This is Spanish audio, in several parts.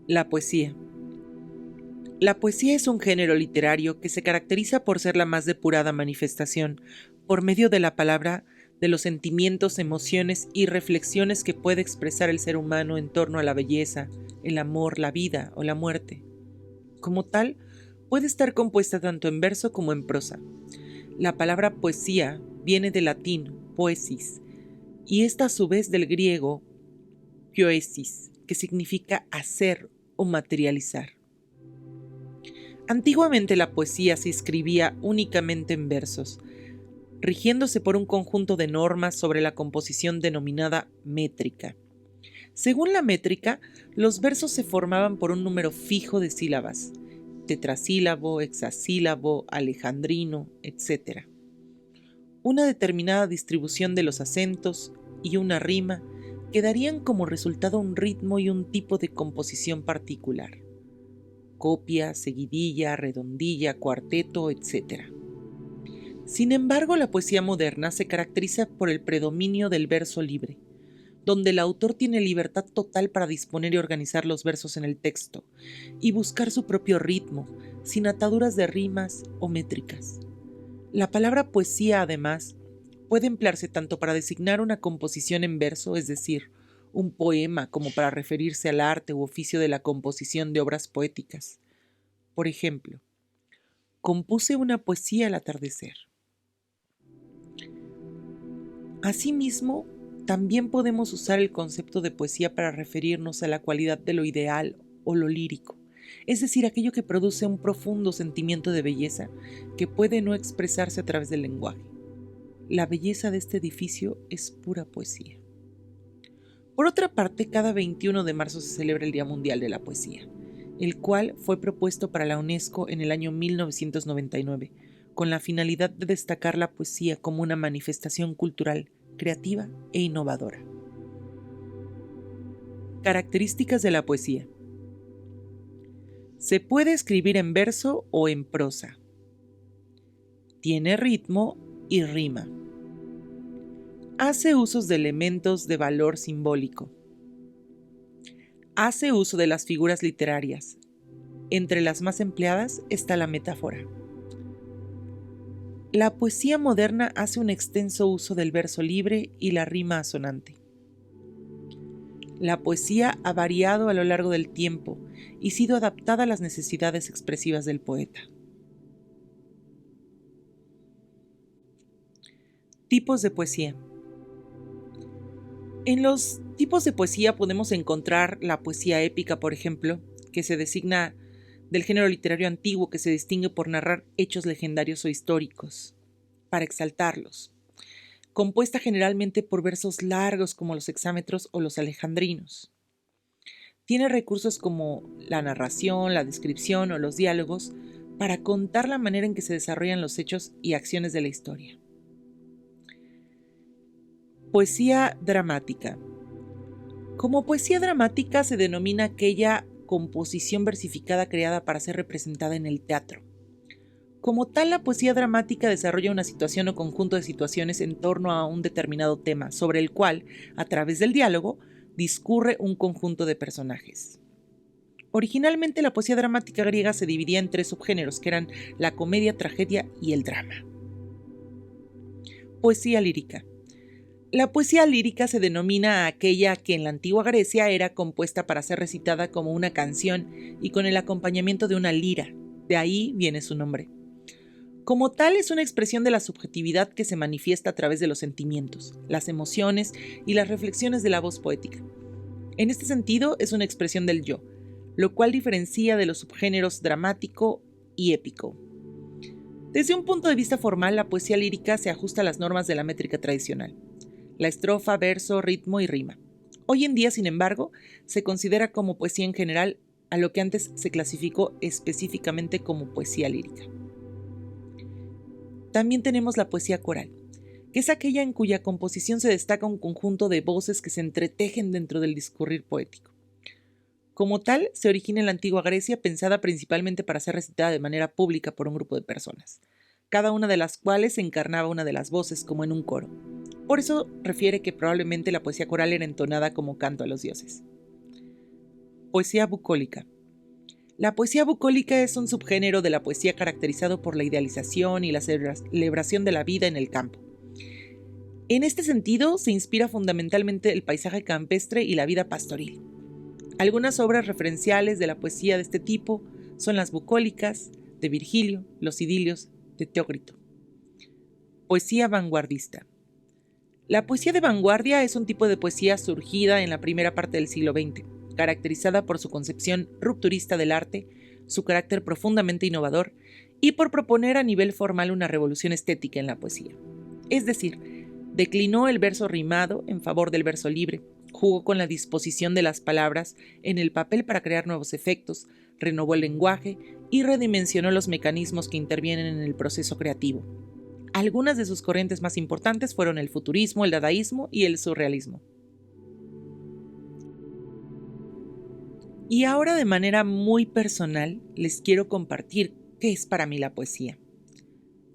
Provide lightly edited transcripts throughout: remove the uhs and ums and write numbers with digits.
La poesía. La poesía es un género literario que se caracteriza por ser la más depurada manifestación, por medio de la palabra, de los sentimientos, emociones y reflexiones que puede expresar el ser humano en torno a la belleza, el amor, la vida o la muerte. Como tal, puede estar compuesta tanto en verso como en prosa. La palabra poesía viene del latín poesis, y esta a su vez del griego poiesis, que significa hacer o materializar. Antiguamente la poesía se escribía únicamente en versos, rigiéndose por un conjunto de normas sobre la composición denominada métrica. Según la métrica, los versos se formaban por un número fijo de sílabas, tetrasílabo, hexasílabo, alejandrino, etc. Una determinada distribución de los acentos y una rima que darían como resultado un ritmo y un tipo de composición particular: copia, seguidilla, redondilla, cuarteto, etc. Sin embargo, la poesía moderna se caracteriza por el predominio del verso libre, donde el autor tiene libertad total para disponer y organizar los versos en el texto y buscar su propio ritmo, sin ataduras de rimas o métricas. La palabra poesía, además, puede emplearse tanto para designar una composición en verso, es decir, un poema, como para referirse al arte u oficio de la composición de obras poéticas. Por ejemplo, compuse una poesía al atardecer. Asimismo, también podemos usar el concepto de poesía para referirnos a la cualidad de lo ideal o lo lírico, es decir, aquello que produce un profundo sentimiento de belleza que puede no expresarse a través del lenguaje. La belleza de este edificio es pura poesía. Por otra parte, cada 21 de marzo se celebra el Día Mundial de la Poesía, el cual fue propuesto para la UNESCO en el año 1999, con la finalidad de destacar la poesía como una manifestación cultural, creativa e innovadora. Características de la poesía. Se puede escribir en verso o en prosa. Tiene ritmo y rima. Hace usos de elementos de valor simbólico. Hace uso de las figuras literarias. Entre las más empleadas está la metáfora. La poesía moderna hace un extenso uso del verso libre y la rima asonante. La poesía ha variado a lo largo del tiempo y sido adaptada a las necesidades expresivas del poeta. Tipos de poesía. En los tipos de poesía podemos encontrar la poesía épica, por ejemplo, que se designa del género literario antiguo, que se distingue por narrar hechos legendarios o históricos, para exaltarlos, compuesta generalmente por versos largos como los hexámetros o los alejandrinos. Tiene recursos como la narración, la descripción o los diálogos para contar la manera en que se desarrollan los hechos y acciones de la historia. Poesía dramática. Como poesía dramática se denomina aquella composición versificada creada para ser representada en el teatro. Como tal, la poesía dramática desarrolla una situación o conjunto de situaciones en torno a un determinado tema, sobre el cual, a través del diálogo, discurre un conjunto de personajes. Originalmente, la poesía dramática griega se dividía en tres subgéneros, que eran la comedia, tragedia y el drama. Poesía lírica. La poesía lírica se denomina a aquella que en la antigua Grecia era compuesta para ser recitada como una canción y con el acompañamiento de una lira. De ahí viene su nombre. Como tal, es una expresión de la subjetividad que se manifiesta a través de los sentimientos, las emociones y las reflexiones de la voz poética. En este sentido, es una expresión del yo, lo cual diferencia de los subgéneros dramático y épico. Desde un punto de vista formal, la poesía lírica se ajusta a las normas de la métrica tradicional: la estrofa, verso, ritmo y rima. Hoy en día, sin embargo, se considera como poesía en general a lo que antes se clasificó específicamente como poesía lírica. También tenemos la poesía coral, que es aquella en cuya composición se destaca un conjunto de voces que se entretejen dentro del discurrir poético. Como tal, se origina en la antigua Grecia, pensada principalmente para ser recitada de manera pública por un grupo de personas, cada una de las cuales encarnaba una de las voces como en un coro. Por eso refiere que probablemente la poesía coral era entonada como canto a los dioses. Poesía bucólica. La poesía bucólica es un subgénero de la poesía caracterizado por la idealización y la celebración de la vida en el campo. En este sentido, se inspira fundamentalmente el paisaje campestre y la vida pastoril. Algunas obras referenciales de la poesía de este tipo son las bucólicas de Virgilio, los idilios de Teócrito. Poesía vanguardista. La poesía de vanguardia es un tipo de poesía surgida en la primera parte del siglo XX, caracterizada por su concepción rupturista del arte, su carácter profundamente innovador y por proponer a nivel formal una revolución estética en la poesía. Es decir, declinó el verso rimado en favor del verso libre, jugó con la disposición de las palabras en el papel para crear nuevos efectos, renovó el lenguaje y redimensionó los mecanismos que intervienen en el proceso creativo. Algunas de sus corrientes más importantes fueron el futurismo, el dadaísmo y el surrealismo. Y ahora, de manera muy personal, les quiero compartir qué es para mí la poesía.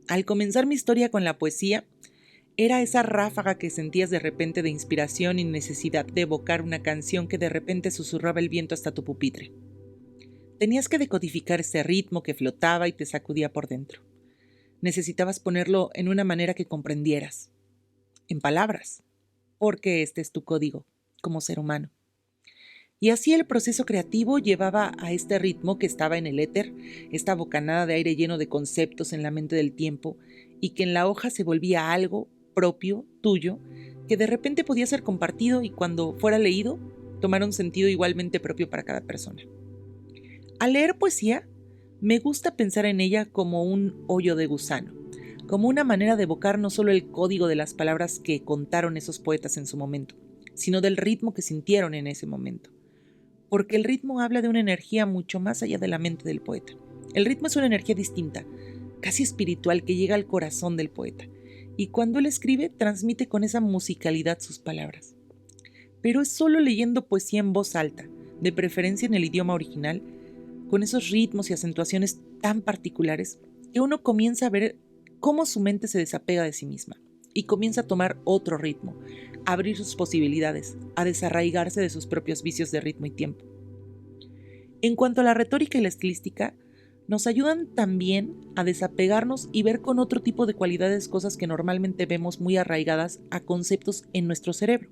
Al comenzar mi historia con la poesía, era esa ráfaga que sentías de repente de inspiración y necesidad de evocar una canción que de repente susurraba el viento hasta tu pupitre. Tenías que decodificar ese ritmo que flotaba y te sacudía por dentro. Necesitabas ponerlo en una manera que comprendieras, en palabras, porque este es tu código como ser humano. Y así el proceso creativo llevaba a este ritmo que estaba en el éter, esta bocanada de aire lleno de conceptos en la mente del tiempo, y que en la hoja se volvía algo propio, tuyo, que de repente podía ser compartido y cuando fuera leído, tomara un sentido igualmente propio para cada persona. Al leer poesía, me gusta pensar en ella como un hoyo de gusano, como una manera de evocar no solo el código de las palabras que contaron esos poetas en su momento, sino del ritmo que sintieron en ese momento. Porque el ritmo habla de una energía mucho más allá de la mente del poeta. El ritmo es una energía distinta, casi espiritual, que llega al corazón del poeta. Y cuando él escribe, transmite con esa musicalidad sus palabras. Pero es solo leyendo poesía en voz alta, de preferencia en el idioma original, con esos ritmos y acentuaciones tan particulares, que uno comienza a ver cómo su mente se desapega de sí misma y comienza a tomar otro ritmo, a abrir sus posibilidades, a desarraigarse de sus propios vicios de ritmo y tiempo. En cuanto a la retórica y la estilística, nos ayudan también a desapegarnos y ver con otro tipo de cualidades cosas que normalmente vemos muy arraigadas a conceptos en nuestro cerebro.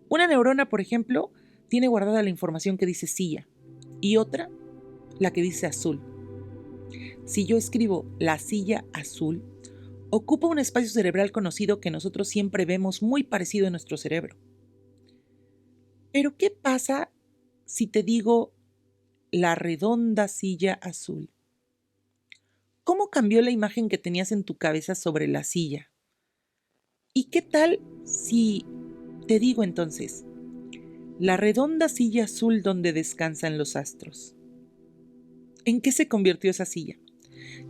Una neurona, por ejemplo, tiene guardada la información que dice silla y otra la que dice azul. Si yo escribo la silla azul, ocupa un espacio cerebral conocido que nosotros siempre vemos muy parecido en nuestro cerebro. Pero ¿qué pasa si te digo la redonda silla azul? ¿Cómo cambió la imagen que tenías en tu cabeza sobre la silla? ¿Y qué tal si te digo entonces la redonda silla azul donde descansan los astros? ¿En qué se convirtió esa silla?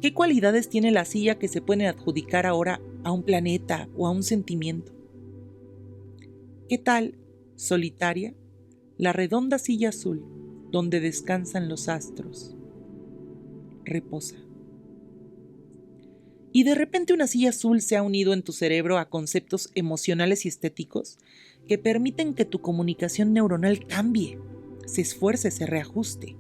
¿Qué cualidades tiene la silla que se pueden adjudicar ahora a un planeta o a un sentimiento? ¿Qué tal, solitaria, la redonda silla azul donde descansan los astros? Reposa. Y de repente una silla azul se ha unido en tu cerebro a conceptos emocionales y estéticos que permiten que tu comunicación neuronal cambie, se esfuerce, se reajuste.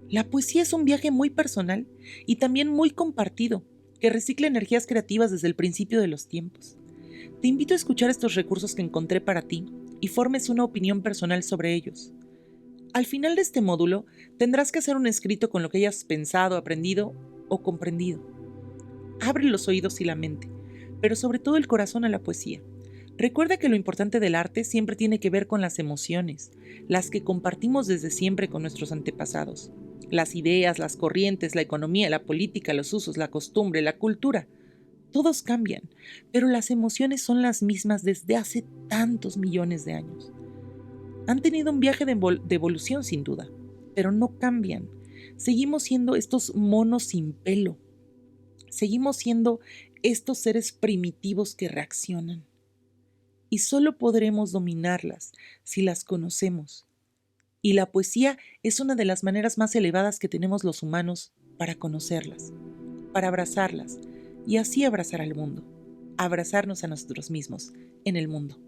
La poesía es un viaje muy personal y también muy compartido, que recicla energías creativas desde el principio de los tiempos. Te invito a escuchar estos recursos que encontré para ti y formes una opinión personal sobre ellos. Al final de este módulo, tendrás que hacer un escrito con lo que hayas pensado, aprendido o comprendido. Abre los oídos y la mente, pero sobre todo el corazón a la poesía. Recuerda que lo importante del arte siempre tiene que ver con las emociones, las que compartimos desde siempre con nuestros antepasados. Las ideas, las corrientes, la economía, la política, los usos, la costumbre, la cultura, todos cambian, pero las emociones son las mismas desde hace tantos millones de años. Han tenido un viaje de evolución sin duda, pero no cambian. Seguimos siendo estos monos sin pelo. Seguimos siendo estos seres primitivos que reaccionan. Y solo podremos dominarlas si las conocemos. Y la poesía es una de las maneras más elevadas que tenemos los humanos para conocerlas, para abrazarlas y así abrazar al mundo, abrazarnos a nosotros mismos en el mundo.